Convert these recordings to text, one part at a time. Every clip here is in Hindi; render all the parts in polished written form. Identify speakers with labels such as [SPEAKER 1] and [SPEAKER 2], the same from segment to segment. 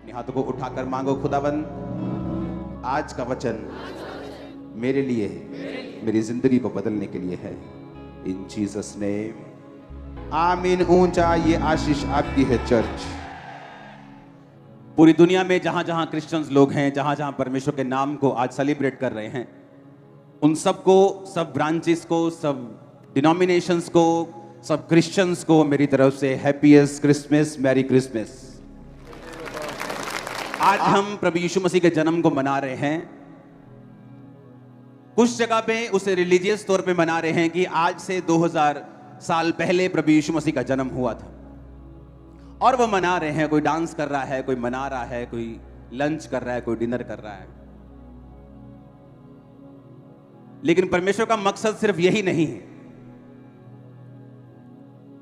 [SPEAKER 1] अपने हाथों को उठाकर मांगो, खुदावन आज का वचन मेरे लिए है, मेरी जिंदगी को बदलने के लिए है। इन जीसस नेम आमीन। ऊंचा ये आशीष आपकी है चर्च। पूरी दुनिया में जहां जहां क्रिश्चियंस लोग हैं, जहां जहां परमेश्वर के नाम को आज सेलिब्रेट कर रहे हैं, उन सबको, सब ब्रांचेस को, सब डिनोमिनेशंस को, सब क्रिश्चियंस को मेरी तरफ से हैप्पीएस्ट क्रिसमस, मैरी क्रिसमस। आज हम प्रभु यीशु मसीह के जन्म को मना रहे हैं। कुछ जगह पे उसे रिलीजियस तौर पे मना रहे हैं कि आज से 2000 साल पहले प्रभु यीशु मसीह का जन्म हुआ था, और वो मना रहे हैं। कोई डांस कर रहा है, कोई मना रहा है, कोई लंच कर रहा है, कोई डिनर कर रहा है। लेकिन परमेश्वर का मकसद सिर्फ यही नहीं है।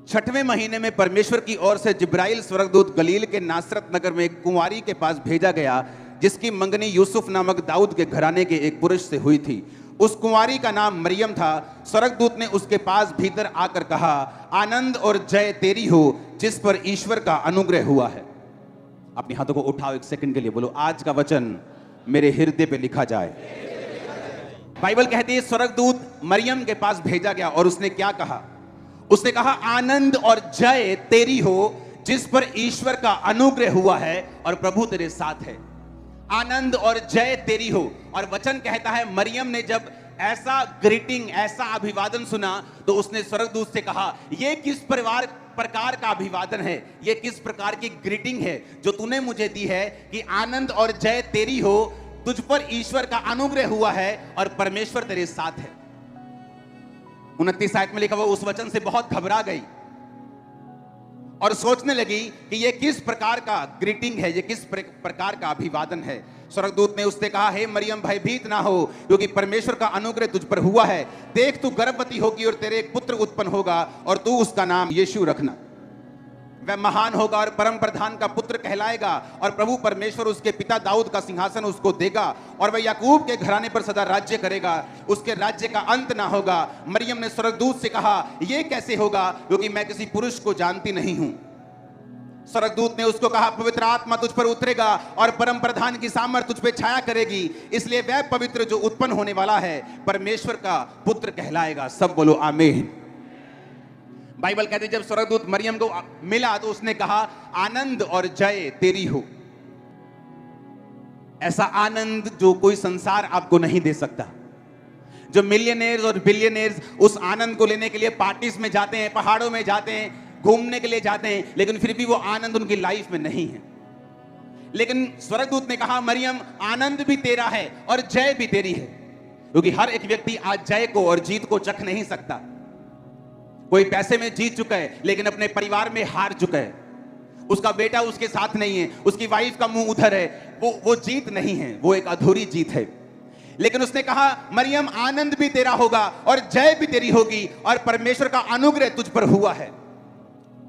[SPEAKER 1] 6वें महीने में परमेश्वर की ओर से जिब्राइल स्वर्गदूत गलील के नासरत नगर में एक कुंवारी के पास भेजा गया, जिसकी मंगनी यूसुफ नामक दाऊद के घराने के एक पुरुष से हुई थी। उस कुंवारी का नाम मरियम था। स्वर्गदूत ने उसके पास भीतर आकर कहा, आनंद और जय तेरी हो जिस पर ईश्वर का अनुग्रह हुआ है। अपने हाथों को उठाओ, एक सेकंड के लिए बोलो, आज का वचन मेरे हृदय पे लिखा जाए। बाइबल कहती है स्वर्गदूत मरियम के पास भेजा गया और उसने क्या कहा? उसने कहा, आनंद और जय तेरी हो जिस पर ईश्वर का अनुग्रह हुआ है और प्रभु तेरे साथ है। आनंद और जय तेरी हो। और वचन कहता है मरियम ने जब ऐसा ग्रीटिंग, ऐसा अभिवादन सुना तो उसने स्वर्गदूत से कहा, यह किस प्रकार का अभिवादन है, यह किस प्रकार की ग्रीटिंग है जो तूने मुझे दी है कि आनंद और जय तेरी हो, तुझ पर ईश्वर का अनुग्रह हुआ है और परमेश्वर तेरे साथ है। 29 आयत में लिखा हुआ, उस वचन से बहुत घबरा गई और सोचने लगी कि यह किस प्रकार का ग्रीटिंग है, यह किस प्रकार का अभिवादन है। स्वर्गदूत ने उससे कहा, हे मरियम भयभीत ना हो, क्योंकि परमेश्वर का अनुग्रह तुझ पर हुआ है। देख तू गर्भवती होगी और तेरे एक पुत्र उत्पन्न होगा और तू उसका नाम यीशु रखना। वह महान होगा और परम प्रधान का पुत्र कहलाएगा और प्रभु परमेश्वर उसके पिता दाऊद का सिंहासन उसको देगा और वह याकूब के घराने पर सदा राज्य करेगा, उसके राज्य का अंत ना होगा। मरियम ने स्वर्गदूत से कहा, यह कैसे होगा क्योंकि मैं किसी पुरुष को जानती नहीं हूं। स्वर्गदूत ने उसको कहा, पवित्र आत्मा तुझ पर उतरेगा और परम प्रधान की सामर्थ तुझ पे छाया करेगी, इसलिए वह पवित्र जो उत्पन्न होने वाला है परमेश्वर का पुत्र कहलाएगा। सब बोलो आमीन। बाइबल कहते हैं जब स्वर्गदूत मरियम को मिला तो उसने कहा, आनंद और जय तेरी हो। ऐसा आनंद जो कोई संसार आपको नहीं दे सकता। जो मिलियनेयर्स और बिलियनेयर्स उस आनंद को लेने के लिए पार्टीज में जाते हैं, पहाड़ों में जाते हैं, घूमने के लिए जाते हैं, लेकिन फिर भी वो आनंद उनकी लाइफ में नहीं है। लेकिन स्वर्गदूत ने कहा, मरियम आनंद भी तेरा है और जय भी तेरी है, क्योंकि हर एक व्यक्ति आज जय को और जीत को चख नहीं सकता। कोई पैसे में जीत चुका है लेकिन अपने परिवार में हार चुका है। उसका बेटा उसके साथ नहीं है, उसकी वाइफ का मुंह उधर है, वो जीत नहीं है, वो एक अधूरी जीत है। लेकिन उसने कहा, मरियम आनंद भी तेरा होगा और जय भी तेरी होगी और परमेश्वर का अनुग्रह तुझ पर हुआ है।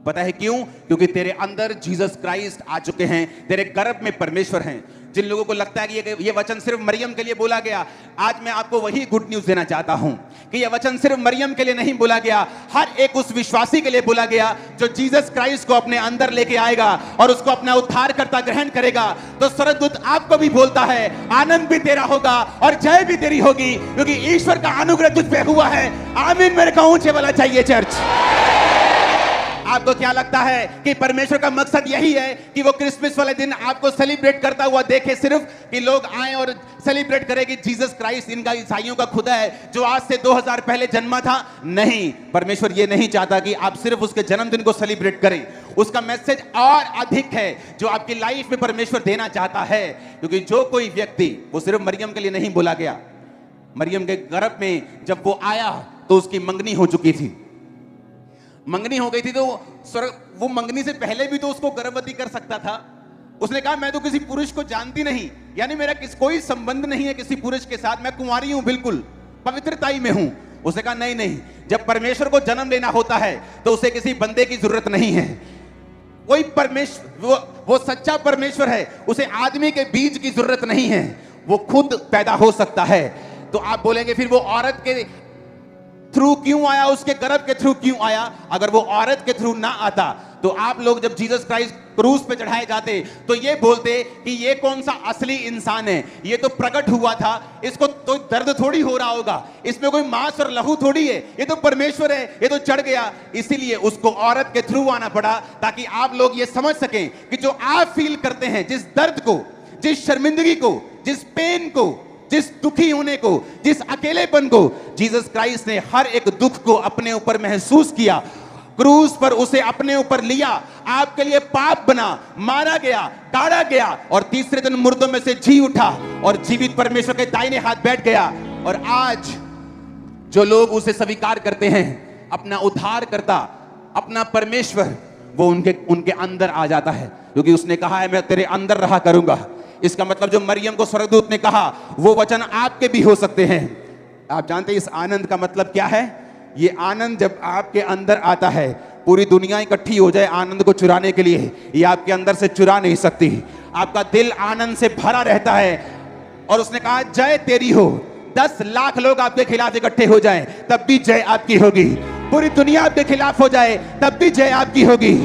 [SPEAKER 1] पता है क्यों? क्योंकि तेरे अंदर जीसस क्राइस्ट आ चुके हैं, तेरे गर्भ में परमेश्वर हैं। जिन लोगों को लगता है कि ये वचन सिर्फ मरियम के लिए बोला गया, आज मैं आपको वही गुड न्यूज देना चाहता हूं कि यह वचन सिर्फ मरियम के लिए नहीं बोला गया, हर एक उस विश्वासी के लिए बोला गया जो जीसस क्राइस्ट को अपने अंदर लेके आएगा और उसको अपना उद्धारकर्ता ग्रहण करेगा। तो स्वर्गदूत आपको भी बोलता है, आनंद भी तेरा होगा और जय भी तेरी होगी, क्योंकि ईश्वर का अनुग्रह तुझ पे हुआ है। आमीन मेरे को ऊंचे वाला चाहिए चर्च। आपको क्या लगता है कि परमेश्वर का मकसद यही है कि वो क्रिसमस वाले दिन आपको सेलिब्रेट करता हुआ देखे, सिर्फ कि लोग आए और सेलिब्रेट करें कि जीसस क्राइस्ट इनका ईसाइयों का खुदा है जो आज से 2000 पहले जन्मा था? नहीं, परमेश्वर ये नहीं चाहता कि आप सिर्फ उसके जन्मदिन को सेलिब्रेट करें। उसका मैसेज और अधिक है जो आपकी लाइफ में परमेश्वर देना चाहता है, क्योंकि जो कोई व्यक्ति, वो सिर्फ मरियम के लिए नहीं बोला गया। मरियम के गर्भ में जब वो आया तो उसकी मंगनी हो चुकी थी। मंगनी हो गई थी तो वो मंगनी से पहले भी तो उसको गर्भवती कर सकता था। उसने कहा, मैं तो किसी पुरुष को जानती नहीं, यानी मेरा कोई संबंध नहीं है किसी पुरुष के साथ, मैं कुंवारी हूं, बिल्कुल पवित्रताई में हूं। उसने कहा, नहीं नहीं, जब परमेश्वर को जन्म लेना होता है तो उसे किसी बंदे की जरूरत नहीं है। कोई परमेश्वर, वो सच्चा परमेश्वर है, उसे आदमी के बीज की जरूरत नहीं है, वो खुद पैदा हो सकता है। तो आप बोलेंगे फिर वो औरत के थ्रू क्यों आया, उसके गर्भ के थ्रू क्यों आया? अगर वो औरत के थ्रू ना आता तो आप लोग जब जीसस क्राइस्ट क्रूस पे चढ़ाए जाते तो ये बोलते कि ये कौन सा असली इंसान है, ये तो प्रकट हुआ था, इसको तो दर्द थोड़ी हो रहा होगा, इसमें कोई मांस और लहू थोड़ी है, ये तो परमेश्वर है, ये तो चढ़ गया। इसीलिए उसको औरत के थ्रू आना पड़ा ताकि आप लोग ये समझ सकें कि जो आप फील करते हैं, जिस दर्द को, जिस शर्मिंदगी को, जिस पेन को, जिस दुखी होने को, जिस अकेलेपन को, जीसस क्राइस्ट ने हर एक दुख को अपने ऊपर महसूस किया, क्रूस पर उसे अपने ऊपर लिया, आपके लिए पाप बना, मारा गया, काढ़ा गया और तीसरे दिन मुर्दों में से जी उठा और जीवित परमेश्वर के दाहिने हाथ बैठ गया। और आज जो लोग उसे स्वीकार करते हैं, अपना उद्धार करता, अपना परमेश्वर, वो उनके अंदर आ जाता है, क्योंकि उसने कहा है मैं तेरे अंदर रहा करूंगा। इसका मतलब जो मरियम को स्वर्गदूत ने कहा वो वचन आपके भी हो सकते हैं। आप जानते हैं इस आनंद का मतलब क्या है? ये आनंद जब आपके अंदर आता है, पूरी दुनिया इकट्ठी हो जाए आनंद को चुराने के लिए, ये आपके अंदर से चुरा नहीं सकती। आपका दिल आनंद से भरा रहता है। और उसने कहा जय तेरी हो, 10 लाख लोग आपके खिलाफ इकट्ठे हो जाएं तब भी जय आपकी होगी, पूरी दुनिया आपके खिलाफ हो जाए तब भी जय आपकी होगी।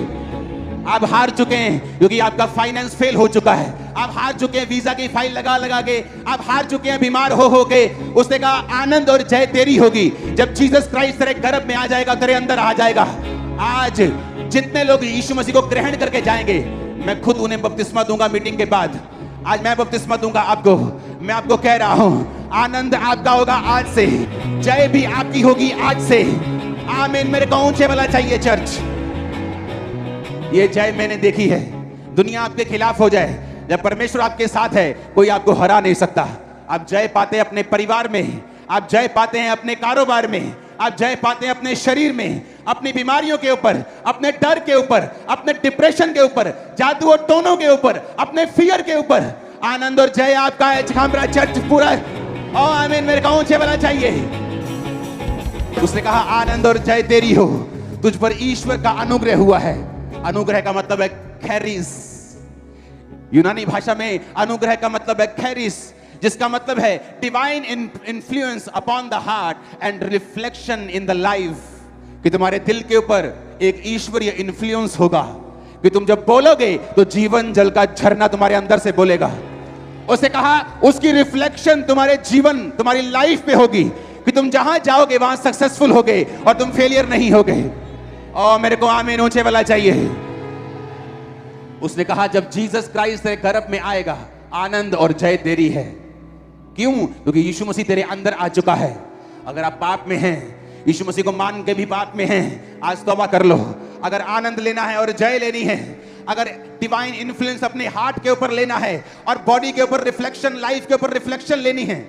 [SPEAKER 1] आप हार चुके हैं क्योंकि आपका फाइनेंस फेल हो चुका है, आप हार चुके हैं वीजा की फाइल लगा लगा के, आप हार चुके हैं बीमार हो के। उसने कहा आनंद और जय तेरी होगी जब जीसस क्राइस्ट तेरे गर्भ में आ जाएगा, तेरे अंदर आ जाएगा। आज जितने लोग यीशु मसीह को ग्रहण करके जाएंगे, मैं खुद उन्हें बपतिस्मा दूंगा मीटिंग के बाद। आज मैं बपतिस्मा दूंगा आपको। मैं आपको कह रहा हूं आनंद आपका होगा आज से, जय भी आपकी होगी आज से। आमीन। मेरे को ऊंचे वाला चाहिए चर्च। ये जय मैंने देखी है। दुनिया आपके खिलाफ हो जाए, जब परमेश्वर आपके साथ है कोई आपको हरा नहीं सकता। आप जय पाते हैं अपने परिवार में, आप जय पाते हैं अपने कारोबार में, आप जय पाते हैं अपने शरीर में, अपनी बीमारियों के ऊपर, अपने डर के ऊपर, अपने डिप्रेशन के ऊपर, जादू और टोनों के ऊपर, अपने फियर के ऊपर। आनंद और जय आपका है। छामरा चर्च पूरा। ओ आमीन। मेरे को ऊंचे वाला चाहिए। उसने कहा आनंद और जय तेरी हो, तुझ पर ईश्वर का अनुग्रह हुआ है। अनुग्रह का मतलब है खैरिस। यूनानी भाषा में अनुग्रह का मतलब है खैरिस, जिसका मतलब है divine influence upon the heart and reflection in the life. कि तुम्हारे दिल के ऊपर एक ईश्वरीय इन्फ्लुएंस होगा कि तुम जब बोलोगे तो जीवन जल का झरना तुम्हारे अंदर से बोलेगा। उसने कहा उसकी रिफ्लेक्शन तुम्हारे जीवन, तुम्हारी लाइफ पे होगी कि तुम जहां जाओगे वहां सक्सेसफुल होगे और तुम फेलियर नहीं होगे। और मेरे को आमीन ऊंचे वाला चाहिए। उसने कहा जब जीसस क्राइस्ट तेरे गर्भ में आएगा, आनंद और जय तेरी है। क्यों? क्योंकि यीशु मसीह तेरे अंदर आ चुका है। अगर आप पाप में हैं, यीशु मसीह को मान के भी पाप में हैं, आज तौबा कर लो। अगर आनंद लेना है और जय लेनी है, अगर डिवाइन इन्फ्लुएंस अपने हार्ट के ऊपर लेना है और बॉडी के ऊपर रिफ्लेक्शन, लाइफ के ऊपर रिफ्लेक्शन लेनी है।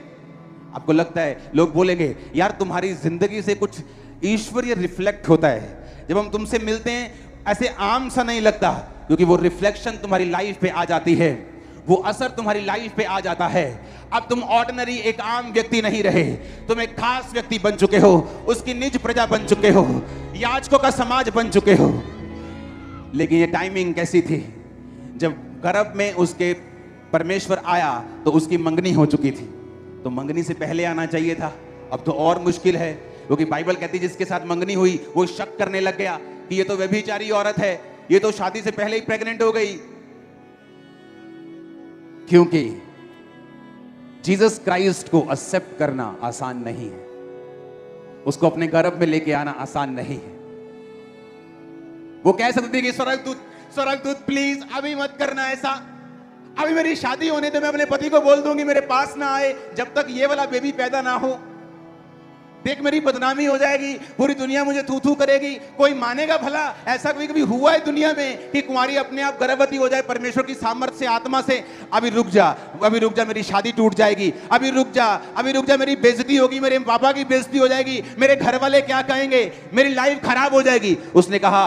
[SPEAKER 1] आपको लगता है लोग बोलेंगे यार तुम्हारी जिंदगी से कुछ ईश्वरीय रिफ्लेक्ट होता है। जब हम तुमसे मिलते हैं ऐसे आम सा नहीं लगता, क्योंकि वो रिफ्लेक्शन तुम्हारी लाइफ पे आ जाती है, वो असर तुम्हारी लाइफ पे आ जाता है। अब तुम ऑर्डिनरी एक आम व्यक्ति नहीं रहे, तुम एक खास व्यक्ति बन चुके हो, उसकी निज प्रजा बन चुके हो, याजकों का समाज बन चुके हो। लेकिन ये टाइमिंग कैसी थी? जब गर्भ में उसके परमेश्वर आया तो उसकी मंगनी हो चुकी थी, तो मंगनी से पहले आना चाहिए था। अब तो और मुश्किल है, क्योंकि बाइबल कहती है जिसके साथ मंगनी हुई वो शक करने लग गया कि ये तो व्यभिचारी औरत है, ये तो शादी से पहले ही प्रेग्नेंट हो गई। क्योंकि जीसस क्राइस्ट को एक्सेप्ट करना आसान नहीं है, उसको अपने गर्भ में लेके आना आसान नहीं है। वो कह सकती थी कि स्वर्गदूत प्लीज अभी मत करना ऐसा, अभी मेरी शादी होने दो, मैं अपने पति को बोल दूंगी मेरे पास ना आए जब तक ये वाला बेबी पैदा ना हो। देख मेरी बदनामी हो जाएगी, पूरी दुनिया मुझे थू थू करेगी, कोई मानेगा भला? ऐसा कभी कभी हुआ है दुनिया में कि कुंवारी अपने आप गर्भवती हो जाए परमेश्वर की सामर्थ्य से, आत्मा से? अभी रुक जा मेरी शादी टूट जाएगी, अभी रुक जा मेरी बेइज्जती होगी, मेरे पापा की बेइज्जती हो जाएगी, मेरे घर वाले क्या कहेंगे, मेरी लाइफ खराब हो जाएगी। उसने कहा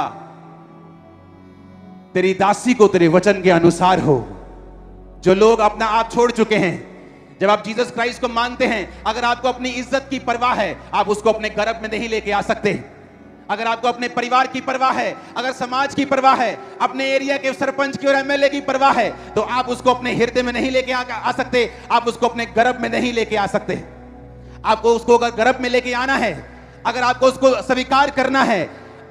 [SPEAKER 1] तेरी दासी को तेरे वचन के अनुसार हो। जो लोग अपना आप छोड़ चुके हैं, जब आप जीसस क्राइस्ट को मानते हैं, अगर आपको अपनी इज्जत की परवाह है, आप उसको अपने गर्भ में नहीं लेके आ सकते। अगर आपको अपने परिवार की परवाह है, अगर समाज की परवाह है, अपने एरिया के सरपंच की और एमएलए की परवाह है, तो आप उसको अपने हृदय में नहीं लेके आ सकते, आप उसको अपने गर्भ में नहीं लेके आ सकते। आपको उसको अगर गर्भ में लेके आना है, अगर आपको उसको स्वीकार करना है,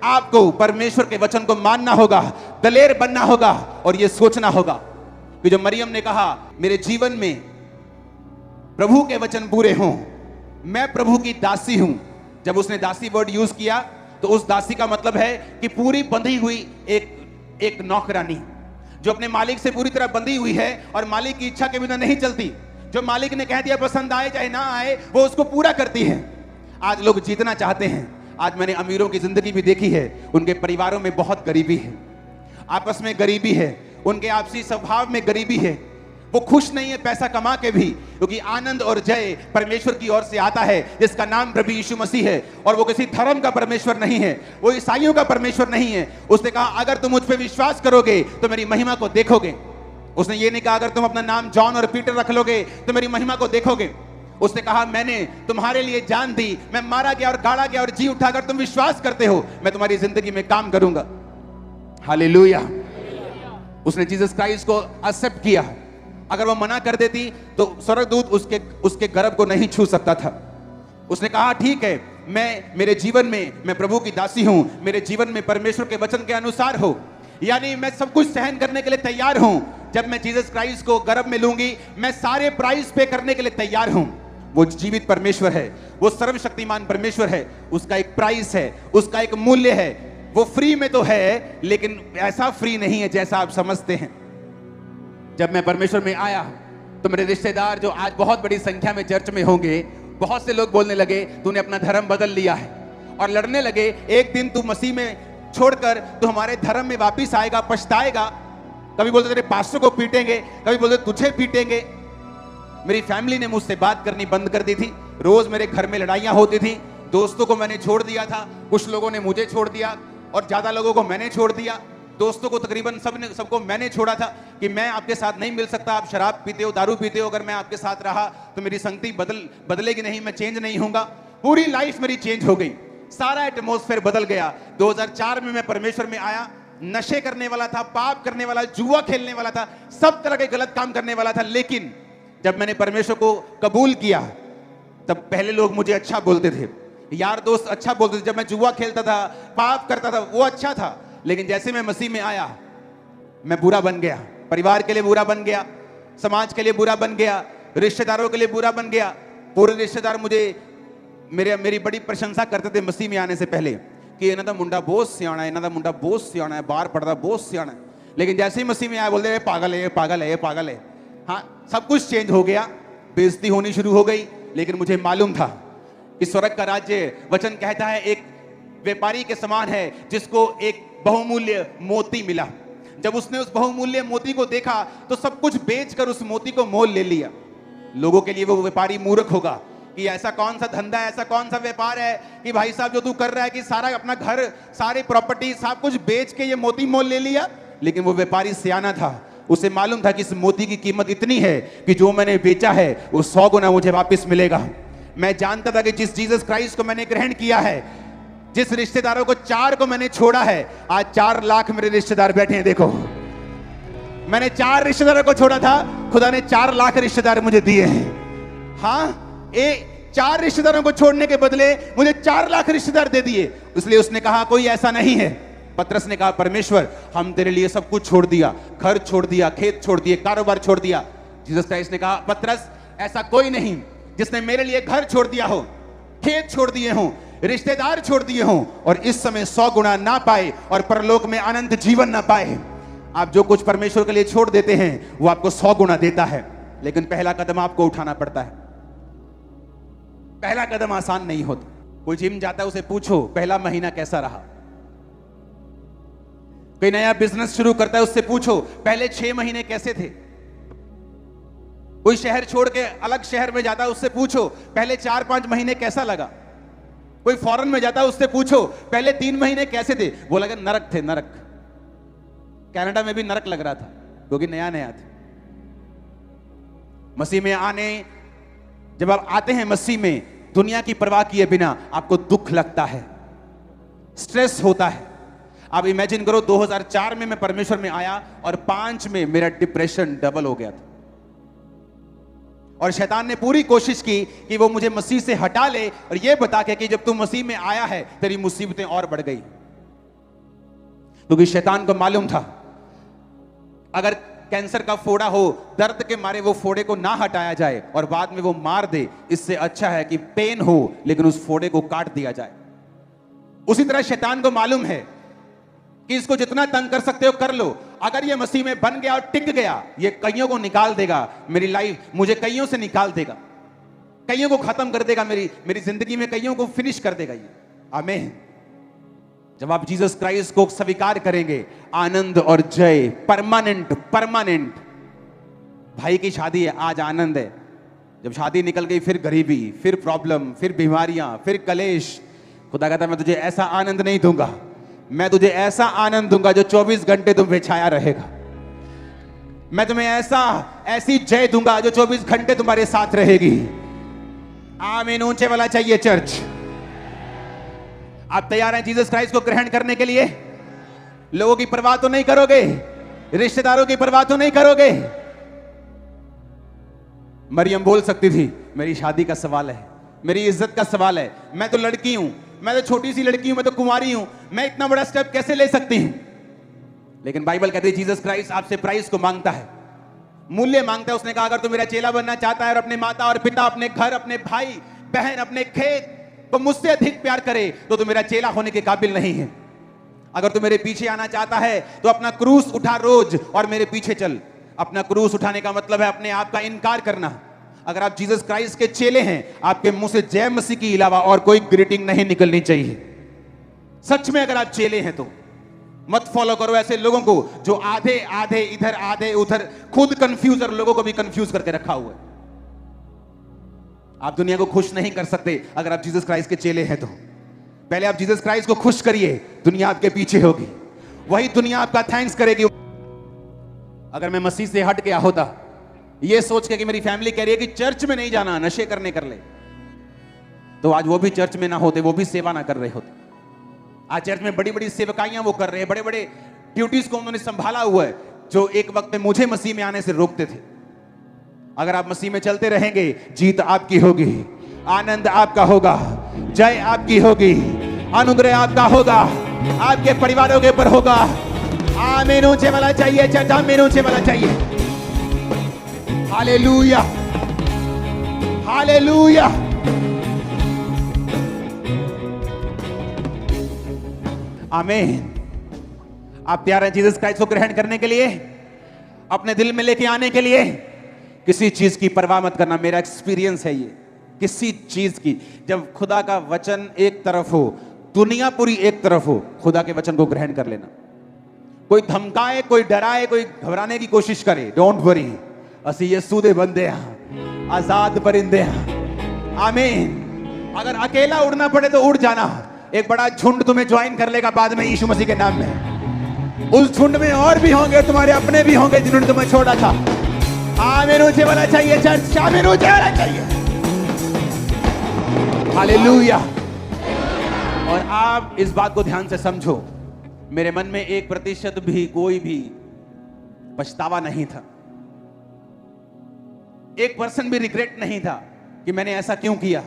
[SPEAKER 1] आपको परमेश्वर के वचन को मानना होगा, दलेर बनना होगा और यह सोचना होगा कि जो मरियम ने कहा मेरे जीवन में प्रभु के वचन पूरे हों, मैं प्रभु की दासी हूं। जब उसने दासी वर्ड यूज किया तो उस दासी का मतलब है कि पूरी बंधी हुई एक नौकरानी जो अपने मालिक से पूरी तरह बंधी हुई है और मालिक की इच्छा के बिना नहीं चलती। जो मालिक ने कह दिया पसंद आए चाहे ना आए वो उसको पूरा करती है। आज लोग जीतना चाहते हैं। आज मैंने अमीरों की जिंदगी भी देखी है, उनके परिवारों में बहुत गरीबी है, आपस में गरीबी है, उनके आपसी स्वभाव में गरीबी है। वो खुश नहीं है पैसा कमा के भी, क्योंकि आनंद और जय परमेश्वर की ओर से आता है जिसका नाम प्रभु यीशु मसीह है। और वो किसी धर्म का परमेश्वर नहीं है, वो ईसाइयों का परमेश्वर नहीं है। उसने कहा अगर तुम मुझ पे विश्वास करोगे तो मेरी महिमा को देखोगे। उसने ये नहीं कहा अगर तुम अपना नाम जॉन और पीटर रख लोगे तो मेरी महिमा को देखोगे। उसने कहा मैंने तुम्हारे लिए जान दी, मैं मारा गया और गाड़ा गया और जी उठा। अगर तुम विश्वास करते हो मैं तुम्हारी जिंदगी में काम करूंगा। हालेलुया। उसने जीसस क्राइस्ट को एक्सेप्ट किया। अगर वो मना कर देती तो स्वर्गदूत उसके गर्भ को नहीं छू सकता था। उसने कहा ठीक है, मेरे जीवन में मैं प्रभु की दासी हूं, मेरे जीवन में परमेश्वर के वचन के अनुसार हो, यानी मैं सब कुछ सहन करने के लिए तैयार हूं। जब मैं जीसस क्राइस्ट को गर्भ में लूंगी मैं सारे प्राइस पे करने के लिए तैयार हूं। वो जीवित परमेश्वर है, वो सर्वशक्तिमान परमेश्वर है, उसका एक प्राइस है, उसका एक मूल्य है। वो फ्री में तो है लेकिन ऐसा फ्री नहीं है जैसा आप समझते हैं। जब मैं परमेश्वर में आया तो मेरे रिश्तेदार जो आज बहुत बड़ी संख्या में चर्च में होंगे, बहुत से लोग बोलने लगे तूने अपना धर्म बदल लिया है, और लड़ने लगे एक दिन तू मसीह में छोड़कर तो हमारे धर्म में वापिस आएगा, पछताएगा। कभी बोलते तेरे पास्टर को पीटेंगे, कभी बोलते तुझे पीटेंगे। मेरी फैमिली ने मुझसे बात करनी बंद कर दी थी। रोज मेरे घर में लड़ाइयां होती थी। दोस्तों को मैंने छोड़ दिया था, कुछ लोगों ने मुझे छोड़ दिया और ज्यादा लोगों को मैंने छोड़ दिया। दोस्तों को तकरीबन सबको मैंने छोड़ा था कि मैं आपके साथ नहीं मिल सकता, आप शराब पीते हो, दारू पीते हो, अगर मैं आपके साथ रहा तो मेरी संगति बदलेगी नहीं, मैं चेंज नहीं होऊंगा। पूरी लाइफ मेरी चेंज हो गई, सारा एटमॉस्फेयर बदल गया। 2004 में मैं परमेश्वर में आया, नशे करने वाला था, पाप करने वाला, जुआ खेलने वाला था, सब तरह के गलत काम करने वाला था। लेकिन जब मैंने परमेश्वर को कबूल किया तब पहले लोग मुझे अच्छा बोलते थे, यार दोस्त अच्छा बोलते थे। जब मैं जुआ खेलता था, पाप करता था, वो अच्छा था। लेकिन जैसे मैं मसीह में आया मैं बुरा बन गया, परिवार के लिए बुरा बन गया, समाज के लिए बुरा बन गया, रिश्तेदारों के लिए बुरा बन गया। पूरे रिश्तेदार मेरी बड़ी प्रशंसा करते थे मसीह में आने से पहले कि इन्हां दा मुंडा बहुत सियाना है, इन्हां दा मुंडा बहुत सियाना है, बाहर पढ़ता बहुत सियाना है। लेकिन जैसे ही मसीह में आया बोलते पागल है, पागल है, पागल है। हाँ, सब कुछ चेंज हो गया, बेइज्जती होनी शुरू हो गई। लेकिन मुझे मालूम था कि स्वर्ग का राज्य, वचन कहता है, एक व्यापारी के समान है जिसको एक बहुमूल्य मोती मिला। जब उसने उस बहुमूल्य मोती को देखा तो सब कुछ बेचकर उस मोती को मोल ले लिया। लोगों के लिए वो व्यापारी मूर्ख होगा कि ऐसा कौन सा धंधा, ऐसा कौन सा व्यापार है कि भाई साहब जो तू कर रहा है कि सारा अपना घर, सारी प्रॉपर्टी, सब कुछ बेच के ये मोती मोल ले लिया। लेकिन वो व्यापारी सियाना था, उसे मालूम था कि इस मोती की कीमत इतनी है कि जो मैंने बेचा है वो 100 गुना मुझे वापस मिलेगा। मैं जानता था कि जिस जीसस क्राइस्ट को मैंने ग्रहण किया है, जिस रिश्तेदारों को 4 को मैंने छोड़ा है, आज 4 लाख मेरे रिश्तेदार बैठे हैं। देखो, मैंने 4 रिश्तेदारों को छोड़ा था, खुदा ने 4 लाख रिश्तेदार मुझे दिए हैं। हाँ, 4 रिश्तेदारों को छोड़ने के बदले मुझे 4 लाख रिश्तेदार दे दिए। इसलिए उसने कहा कोई ऐसा नहीं है। पतरस ने कहा परमेश्वर हम तेरे लिए सब कुछ छोड़ दिया, घर छोड़ दिया, खेत छोड़ दिए, कारोबार छोड़ दिया। जीसस क्राइस्ट ने कहा पतरस ऐसा कोई नहीं जिसने मेरे लिए घर छोड़ दिया हो, खेत छोड़ दिए हो, रिश्तेदार छोड़ दिए हों और इस समय 100 गुना ना पाए और परलोक में अनंत जीवन ना पाए। आप जो कुछ परमेश्वर के लिए छोड़ देते हैं वो आपको 100 गुना देता है। लेकिन पहला कदम आपको उठाना पड़ता है। पहला कदम आसान नहीं होता। कोई जिम जाता है उसे पूछो पहला महीना कैसा रहा। कोई नया बिजनेस शुरू करता है उससे पूछो पहले 6 महीने कैसे थे। कोई शहर छोड़ के अलग शहर में जाता है उससे पूछो पहले 4-5 महीने कैसा लगा। कोई फॉरेन में जाता है उससे पूछो पहले 3 महीने कैसे थे। वो लगा नरक थे, नरक। कनाडा में भी नरक लग रहा था क्योंकि नया नया था। मसीह में जब आप आते हैं मसीह में, दुनिया की परवाह किए बिना आपको दुख लगता है, स्ट्रेस होता है। आप इमेजिन करो 2004 में मैं परमेश्वर में आया और 5 में मेरा डिप्रेशन डबल हो गया था और शैतान ने पूरी कोशिश की कि वो मुझे मसीह से हटा ले और ये बता के कि जब तू मसीह में आया है तेरी मुसीबतें और बढ़ गई। क्योंकि शैतान को मालूम था अगर कैंसर का फोड़ा हो, दर्द के मारे वो फोड़े को ना हटाया जाए और बाद में वो मार दे, इससे अच्छा है कि पेन हो लेकिन उस फोड़े को काट दिया जाए। उसी तरह शैतान को मालूम है कि इसको जितना तंग कर सकते हो कर लो, अगर ये मसीह में बन गया और टिक गया, ये कईयों को निकाल देगा, मेरी लाइफ, मुझे कईयों से निकाल देगा, कईयों को खत्म कर देगा, मेरी जिंदगी में कईयों को फिनिश कर देगा ये। आमीन। जब आप जीसस क्राइस्ट को स्वीकार करेंगे, आनंद और जय परमानेंट परमानेंट। भाई की शादी है, आज आनंद है, जब शादी निकल गई फिर गरीबी, फिर प्रॉब्लम, फिर बीमारियां, फिर कलेश। खुदा कहता मैं तुझे ऐसा आनंद नहीं दूंगा, मैं तुझे ऐसा आनंद दूंगा जो 24 घंटे तुम पे छाया रहेगा। मैं तुम्हें ऐसी जय दूंगा जो 24 घंटे तुम्हारे साथ रहेगी। आमीन। ऊंचे वाला चाहिए चर्च। आप तैयार हैं जीसस क्राइस्ट को ग्रहण करने के लिए? लोगों की परवाह तो नहीं करोगे, रिश्तेदारों की परवाह तो नहीं करोगे। मरियम बोल सकती थी मेरी शादी का सवाल है, मेरी इज्जत का सवाल है, मैं तो लड़की हूं, मैं तो छोटी सी लड़की हूं, मैं तो कुंवारी हूं, मैं इतना बड़ा स्टेप कैसे ले सकती हूं। लेकिन बाइबल कहती है जीसस क्राइस्ट आपसे प्राइस को मांगता है, मूल्य मांगता है। उसने कहा अगर तू मेरा चेला बनना चाहता है और अपने माता और पिता, अपने घर, अपने भाई बहन, अपने खेत को मुझसे अधिक प्यार करे तो तू मेरा चेला होने के काबिल नहीं है। अगर तू मेरे पीछे आना चाहता है तो अपना क्रूस उठा रोज और मेरे पीछे चल। अपना क्रूस उठाने का मतलब है अपने आप का इनकार करना। अगर आप जीसस क्राइस्ट के चेले हैं, आपके मुंह से जय मसीह के अलावा और कोई ग्रीटिंग नहीं निकलनी चाहिए। सच में अगर आप चेले हैं तो मत फॉलो करो ऐसे लोगों को जो आधे आधे इधर आधे उधर, खुद कंफ्यूज और लोगों को भी कंफ्यूज करके रखा हुआ है। आप दुनिया को खुश नहीं कर सकते अगर आप जीसस क्राइस्ट के चेले हैं तो। पहले आप जीसस क्राइस्ट को खुश करिए, दुनिया आपके पीछे होगी, वही दुनिया आपका थैंक्स करेगी। अगर मैं मसीह से हट गया होता ये सोच के कि मेरी फैमिली कह रही है कि चर्च में नहीं जाना, नशे करने कर ले, तो आज वो भी चर्च में ना होते, वो भी सेवा ना कर रहे होते। आज चर्च में बड़ी बड़ी सेवकाइयां वो कर रहे हैं, बड़े बड़े ड्यूटीज को उन्होंने संभाला हुआ है जो एक वक्त में मुझे मसीह में आने से रोकते थे। अगर आप मसीह में चलते रहेंगे, जीत आपकी होगी, आनंद आपका होगा, जय आपकी होगी, अनुग्रह आपका होगा, आपके परिवारों के ऊपर होगा। आमीन। ऊंचे वाला चाहिए चर्च, आमीन। ऊंचे वाला चाहिए। Hallelujah, hallelujah. आमीन। आप तैयार हैं जीसस क्राइस्ट को ग्रहण करने के लिए, अपने दिल में लेके आने के लिए? किसी चीज की परवाह मत करना, मेरा एक्सपीरियंस है ये। किसी चीज की, जब खुदा का वचन एक तरफ हो, दुनिया पूरी एक तरफ हो, खुदा के वचन को ग्रहण कर लेना। कोई धमकाए, कोई डराए, कोई घबराने की कोशिश करे, डोंट वरी, असी यीशु दे बंदे हैं, आजाद परिंदे हैं। आमीन। अगर अकेला उड़ना पड़े तो उड़ जाना, एक बड़ा झुंड तुम्हें ज्वाइन कर लेगा बाद में यीशु मसीह के नाम में। उस झुंड में और भी होंगे, तुम्हारे अपने भी होंगे जिन्होंने तुम्हें छोड़ा था। आमीन। ऊंचे वाला चाहिए चर्च, आमीन। ऊंचे वाला चाहिए। हालेलुया। और आप इस बात को ध्यान से समझो, मेरे मन में 1% भी कोई भी पछतावा नहीं था, 1% भी रिग्रेट नहीं था कि मैंने ऐसा क्यों किया,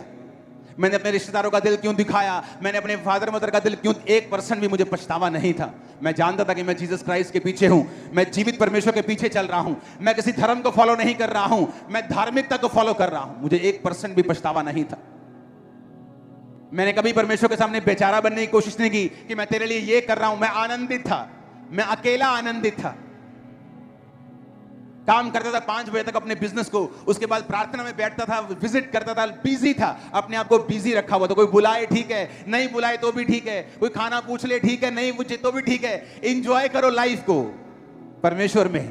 [SPEAKER 1] मैंने अपने रिश्तेदारों का दिल क्यों दिखाया, मैंने अपने फादर मदर का दिल क्यों। 1% भी मुझे पछतावा नहीं था। मैं जानता था कि मैं जीसस क्राइस्ट के पीछे हूं, मैं जीवित परमेश्वर के पीछे चल रहा हूं, मैं किसी धर्म को फॉलो नहीं कर रहा हूं, मैं धार्मिकता को फॉलो कर रहा हूं। मुझे 1% भी पछतावा नहीं था। मैंने कभी परमेश्वर के सामने बेचारा बनने की कोशिश नहीं की कि मैं तेरे लिए ये कर रहा हूं। मैं आनंदित था, मैं अकेला आनंदित था। काम करता था 5 बजे तक अपने बिजनेस को, उसके बाद प्रार्थना में बैठता था, विजिट करता था, बिजी था, अपने आप को बिजी रखा हुआ था। कोई बुलाए ठीक है, नहीं बुलाए तो भी ठीक है, कोई खाना पूछ ले ठीक है, नहीं पूछे तो भी ठीक है। एंजॉय करो लाइफ को परमेश्वर में,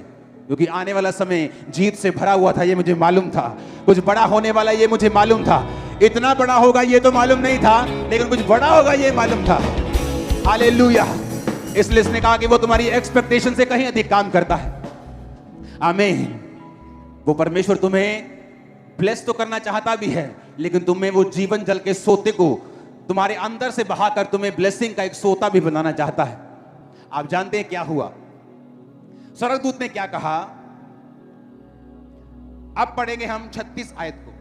[SPEAKER 1] क्योंकि आने वाला समय जीत से भरा हुआ था, ये मुझे मालूम था। कुछ बड़ा होने वाला ये मुझे मालूम था। इतना बड़ा होगा ये तो मालूम नहीं था, लेकिन कुछ बड़ा होगा ये मालूम था। हालेलुया। इसलिए इसने कहा कि वो तुम्हारी एक्सपेक्टेशन से कहीं अधिक काम करता है। आमीन। वो परमेश्वर तुम्हें ब्लेस तो करना चाहता भी है, लेकिन तुम्हें वो जीवन जल के सोते को तुम्हारे अंदर से बहाकर तुम्हें ब्लेसिंग का एक सोता भी बनाना चाहता है। आप जानते हैं क्या हुआ? स्वर्गदूत ने क्या कहा? अब पढ़ेंगे हम 36 आयत को।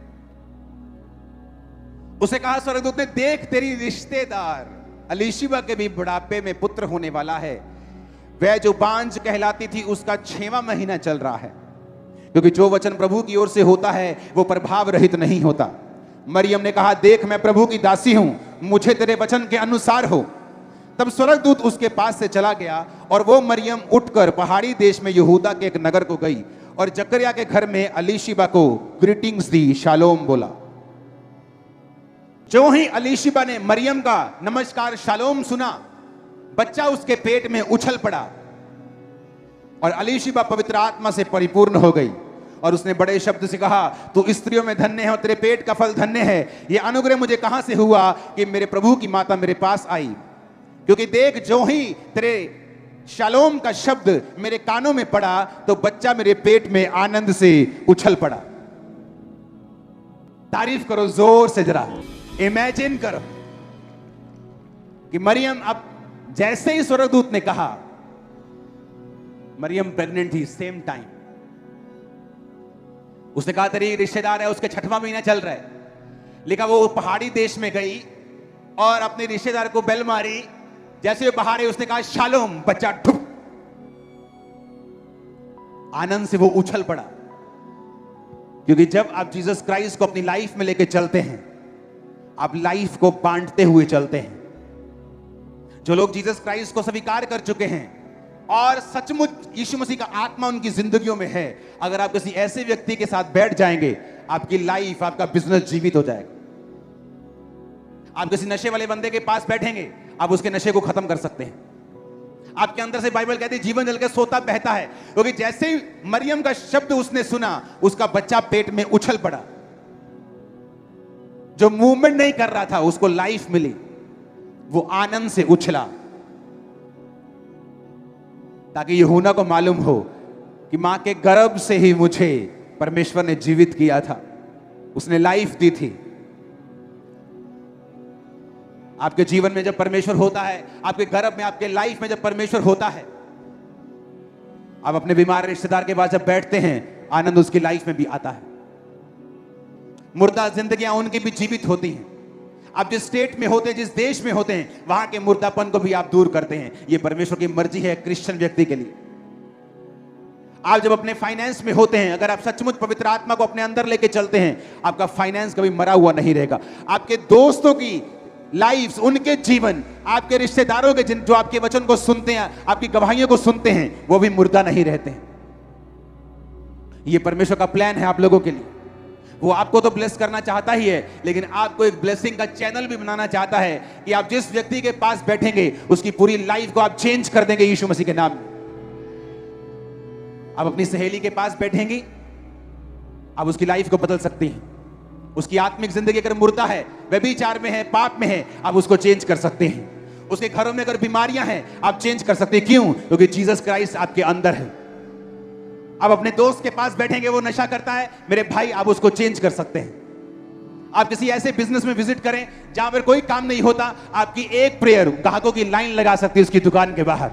[SPEAKER 1] उसे कहा स्वर्गदूत ने, देख तेरी रिश्तेदार अलीशिबा के भी बुढ़ापे में पुत्र होने वाला है, वह जो बांझ कहलाती थी उसका 6वां महीना चल रहा है, क्योंकि जो वचन प्रभु की ओर से होता है वो प्रभाव रहित नहीं होता। मरियम ने कहा, देख मैं प्रभु की दासी हूं, मुझे तेरे वचन के अनुसार हो। तब स्वर्गदूत उसके पास से चला गया और वो मरियम उठकर पहाड़ी देश में यहूदा के एक नगर को गई और जकरिया के घर में अलीशिबा को ग्रीटिंग्स दी, शालोम बोला। जो ही अलीशिबा ने मरियम का नमस्कार शालोम सुना, बच्चा उसके पेट में उछल पड़ा और अलीशिबा पवित्र आत्मा से परिपूर्ण हो गई और उसने बड़े शब्द से कहा, तू स्त्रियों में धन्य है और तेरे पेट का फल धन्य है। यह अनुग्रह मुझे कहां से हुआ कि मेरे प्रभु की माता मेरे पास आई, क्योंकि देख जो ही तेरे शालोम का शब्द मेरे कानों में पड़ा तो बच्चा मेरे पेट में आनंद से उछल पड़ा। तारीफ करो जोर से, जरा इमेजिन करो कि मरियम, अब जैसे ही स्वर्गदूत ने कहा, मरियम प्रेग्नेंट थी सेम टाइम। उसने कहा तेरी रिश्तेदार है, उसके 6वां महीना चल रहा है। लिखा वो पहाड़ी देश में गई और अपने रिश्तेदार को बेल मारी। जैसे वो बाहर है उसने कहा शालोम, बच्चा ठुप, आनंद से वो उछल पड़ा। क्योंकि जब आप जीसस क्राइस्ट को अपनी लाइफ में लेके चलते हैं, आप लाइफ को बांटते हुए चलते हैं। जो लोग जीसस क्राइस्ट को स्वीकार कर चुके हैं और सचमुच यीशु मसीह का आत्मा उनकी जिंदगियों में है, अगर आप किसी ऐसे व्यक्ति के साथ बैठ जाएंगे, आपकी लाइफ, आपका बिजनेस जीवित हो जाएगा। आप किसी नशे वाले बंदे के पास बैठेंगे, आप उसके नशे को खत्म कर सकते हैं। आपके अंदर से बाइबल कहती है जीवन जल के सोता बहता है, क्योंकि जैसे ही मरियम का शब्द उसने सुना, उसका बच्चा पेट में उछल पड़ा। जो मूवमेंट नहीं कर रहा था उसको लाइफ मिली, वो आनंद से उछला, ताकि यूहन्ना को मालूम हो कि मां के गर्भ से ही मुझे परमेश्वर ने जीवित किया था, उसने लाइफ दी थी। आपके जीवन में जब परमेश्वर होता है, आपके गर्भ में, आपके लाइफ में जब परमेश्वर होता है, आप अपने बीमार रिश्तेदार के पास जब बैठते हैं, आनंद उसकी लाइफ में भी आता है। मुर्दा जिंदगियां उनकी भी जीवित होती हैं। आप जिस स्टेट में होते हैं, जिस देश में होते हैं, वहां के मुर्दापन को भी आप दूर करते हैं। यह परमेश्वर की मर्जी है क्रिश्चियन व्यक्ति के लिए। आप जब अपने फाइनेंस में होते हैं, अगर आप सचमुच पवित्र आत्मा को अपने अंदर लेके चलते हैं, आपका फाइनेंस कभी मरा हुआ नहीं रहेगा। आपके दोस्तों की लाइफ, उनके जीवन, आपके रिश्तेदारों के जो आपके वचन को सुनते हैं, आपकी गवाहियों को सुनते हैं, वो भी मुर्दा नहीं रहते हैं। यह परमेश्वर का प्लान है आप लोगों के लिए। वो आपको तो ब्लेस करना चाहता ही है, लेकिन आपको एक ब्लेसिंग का चैनल भी बनाना चाहता है कि आप जिस व्यक्ति के पास बैठेंगे, उसकी पूरी लाइफ को आप चेंज कर देंगे यीशु मसीह के नाम में। आप अपनी सहेली के पास बैठेंगी, आप उसकी लाइफ को बदल सकती हैं। उसकी आत्मिक जिंदगी अगर मुर्दा है, व्यभिचार में है, पाप में है, आप उसको चेंज कर सकते हैं। उसके घरों में अगर बीमारियां हैं, आप चेंज कर सकते हैं। क्यों? क्योंकि जीसस क्राइस्ट आपके अंदर है। आप अपने दोस्त के पास बैठेंगे, वो नशा करता है, मेरे भाई, आप उसको चेंज कर सकते हैं। आप किसी ऐसे बिजनेस में विजिट करें जहां पर कोई काम नहीं होता, आपकी एक प्रेयर ग्राहकों की लाइन लगा सकती है उसकी दुकान के बाहर,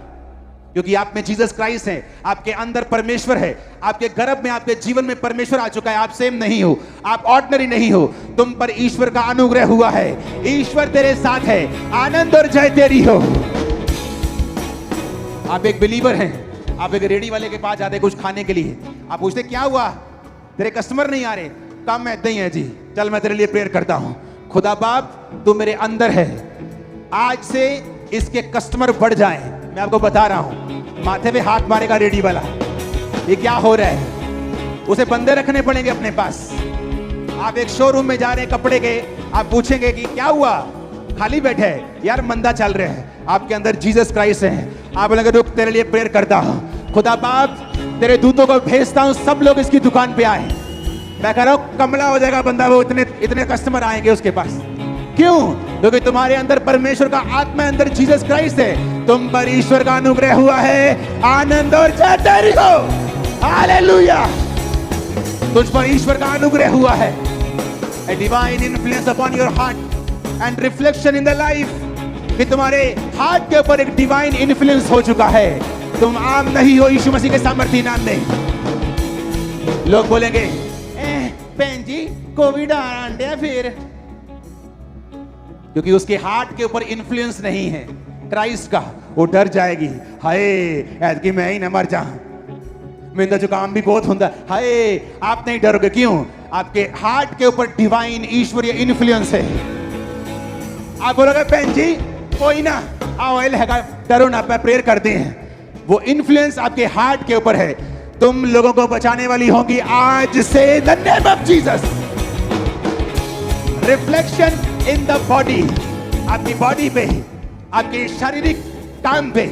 [SPEAKER 1] क्योंकि आप में जीसस क्राइस्ट है, आपके अंदर परमेश्वर है, आपके गर्भ में, आपके जीवन में परमेश्वर आ चुका है। आप सेम नहीं हो, आप ऑर्डिनरी नहीं हो, तुम पर ईश्वर का अनुग्रह हुआ है। ईश्वर तेरे साथ है, आनंद और जय तेरी हो। आप एक बिलीवर हैं। आप एक रेडी वाले के पास जाते कुछ खाने के लिए, आप पूछते क्या हुआ, तेरे कस्टमर नहीं आ रहे? काम ऐसे ही है जी, चल मैं तेरे लिए प्रेयर करता हूं। खुदा बाप, तू मेरे अंदर है, आज से इसके कस्टमर बढ़ जाएं। मैं आपको बता रहा हूं, माथे पे हाथ मारेगा रेडी वाला, ये क्या हो रहा है? उसे बंदे रखने पड़ेंगे अपने पास। आप एक शोरूम में जा रहे हैं कपड़े के, आप पूछेंगे कि क्या हुआ, खाली बैठे हैं? यार मंदा चल रहा है। आपके अंदर जीसस क्राइस्ट है। आप बोलेंगे रुक, तेरे लिए प्रेयर करता हूं। खुदा बाप, तेरे दूतों को भेजता हूं, सब लोग इसकी दुकान पे आए। मैं कह रहा हूं कमला हो जाएगा बंदा, वो इतने कस्टमर आएंगे उसके पास। क्यों? क्योंकि तुम्हारे अंदर परमेश्वर का आत्मा, अंदर जीसस क्राइस्ट है, तुम पर ईश्वर का अनुग्रह हुआ है। आनंद और जय तेरी हो। हालेलुया। तुझ पर ईश्वर का अनुग्रह हुआ है। A divine influence upon your heart and reflection in the life, कि तुम्हारे हार्ट के ऊपर एक डिवाइन इन्फ्लुएंस हो चुका है। तुम आम नहीं हो यीशु मसीह के सामर्थी नाम में। लोग बोलेंगे बहन जी कोविड आ रहा है फिर, क्योंकि उसके हार्ट के ऊपर इन्फ्लुएंस नहीं है क्राइस्ट का। वो डर जाएगी, हाय ऐतकी मैं ही ना मर जा, मेरा जुकाम भी बहुत होता है, हाय आप नहीं डरोगे। क्यों? आपके हार्ट के ऊपर डिवाइन ईश्वरीय इन्फ्लुएंस है। आप बोलोगे बहन जी कोई ना, ऑयल है, डरो ना, प्रेयर करते हैं। वो इन्फ्लुएंस आपके हार्ट के ऊपर है, तुम लोगों को बचाने वाली होंगी आज से, the name of Jesus. Reflection in the body, आपकी बॉडी पे, आपके शारीरिक काम पे,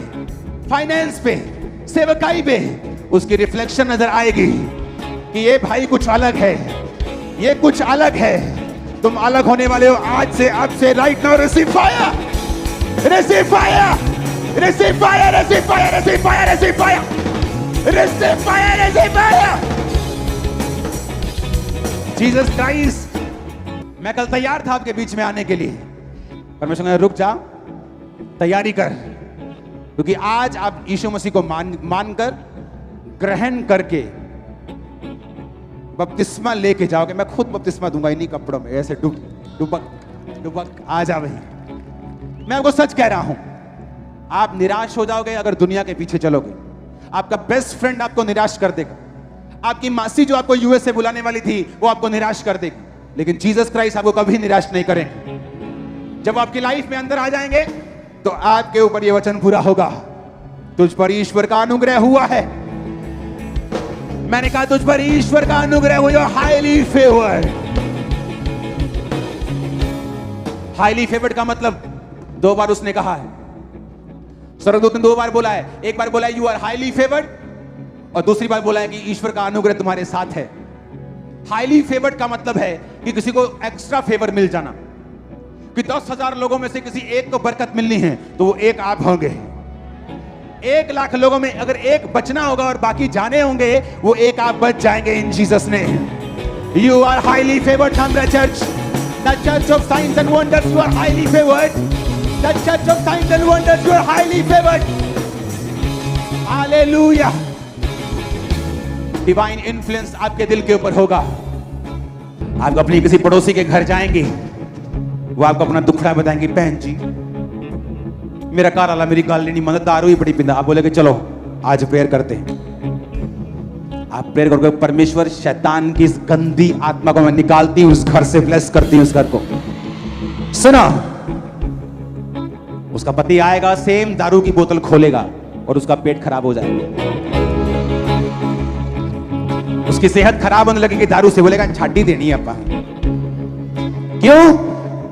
[SPEAKER 1] फाइनेंस पे, सेवकाई पे उसकी रिफ्लेक्शन नजर आएगी कि ये भाई कुछ अलग है, ये कुछ अलग है। तुम अलग होने वाले हो आज से, अब से, right now. Receive fire, receive fire, receive fire, receive fire, receive fire, receive fire, receive fire, receive fire. Jesus Christ, मैं कल तैयार था आपके बीच में आने के लिए, परमेश्वर ने रुक जा, तैयारी कर, क्योंकि आज आप यीशु मसीह को मानकर ग्रहण करके बपतिस्मा लेके जाओगे। मैं खुद बपतिस्मा दूंगा इन्हीं कपड़ों में, ऐसे डुबक आ जा भाई। मैं आपको सच कह रहा हूं, आप निराश हो जाओगे अगर दुनिया के पीछे चलोगे। आपका बेस्ट फ्रेंड आपको निराश कर देगा, आपकी मासी जो आपको यूएस से बुलाने वाली थी वो आपको निराश कर देगी, लेकिन जीसस क्राइस्ट आपको कभी निराश नहीं करेंगे। जब आपकी लाइफ में अंदर आ जाएंगे तो आपके ऊपर ये वचन पूरा होगा, तुझ पर ईश्वर का अनुग्रह हुआ है। मैंने कहा तुझ पर ईश्वर का अनुग्रह हुआ, हाईली फेवर्ड। हाईली फेवर्ड का मतलब दो बार उसने कहा है, स्वर्गदूत ने दो बार बोला है। एक बार बोला है यू आर हाईली फेवर्ड, और दूसरी बार बोला है कि ईश्वर का अनुग्रह तुम्हारे साथ है। हाईली फेवर्ड का मतलब है कि किसी को एक्स्ट्रा फेवर मिल जाना, कि 10,000 लोगों में से किसी एक को बरकत मिलनी है तो वो एक आप होंगे। 1 लाख लोगों में अगर एक बचना होगा और बाकी जाने होंगे, वो एक आप बच जाएंगे in Jesus name. You are highly favoured Tamara church, the church of science and wonders. You are highly favoured, the church of science and wonders. You are highly favoured. Hallelujah. Divine influence आपके दिल के ऊपर होगा। आप अपनी किसी पड़ोसी के घर जाएंगे, वो आपको अपना दुखड़ा बताएंगे, बहन जी मेरा कार वाला मेरी गल नहीं मदद, दारू ही बड़ी पिंदा। आप बोलेगे चलो आज प्रेयर करते हैं। आप प्रेयर करोगे, परमेश्वर शैतान की इस गंदी आत्मा को मैं निकालती हूं, उस घर से ब्लेस करती हूं उस घर को। सुना, उसका पति आएगा, सेम दारू की बोतल खोलेगा और उसका पेट खराब हो जाएगा, उसकी सेहत खराब होने लगेगी दारू से। बोलेगा छाटी देनी है अपा। क्यों?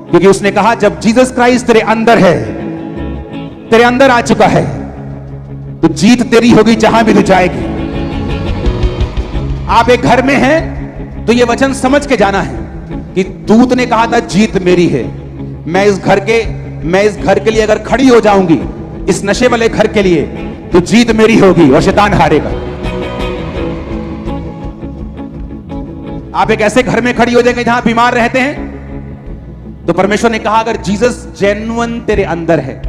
[SPEAKER 1] क्योंकि उसने कहा जब जीसस क्राइस्ट तेरे अंदर है, तेरे अंदर आ चुका है, तो जीत तेरी होगी जहां भी तू जाएगी। आप एक घर में हैं तो यह वचन समझ के जाना है कि दूत ने कहा था जीत मेरी है। मैं इस घर के लिए अगर खड़ी हो जाऊंगी, इस नशे वाले घर के लिए, तो जीत मेरी होगी और शैतान हारेगा। आप एक ऐसे घर में खड़ी हो जाएंगे जहां बीमार रहते हैं, तो परमेश्वर ने कहा अगर जीसस जेन्युइन तेरे अंदर है,